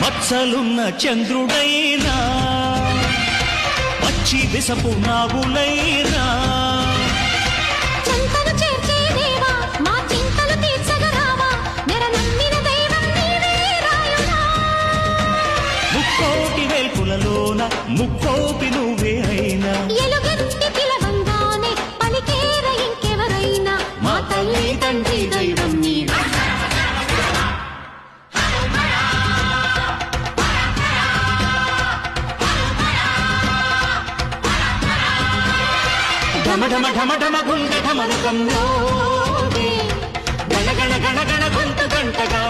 మచ్చలున్న చంద్రుడైనా పచ్చి విసపు నాగులైనా చంతను చేర్చే దేవా మా చింతలు తీర్చగరావా నెర నమ్మిన దైవం నీవే రాయుడా ముక్కోటి వేల్పులలోన ముక్కోపి నువ్వే అయినా ఎలుగెత్తి పిలవంగానే పలికేర ఇంకెవరైనా మా తల్లి తండ్రి దైవం నీవే ఢమ ఢమ ఢమ ఢమ గుండె ఢమరుకంలో గణ గణ గణ గణ గొంతు గంటగా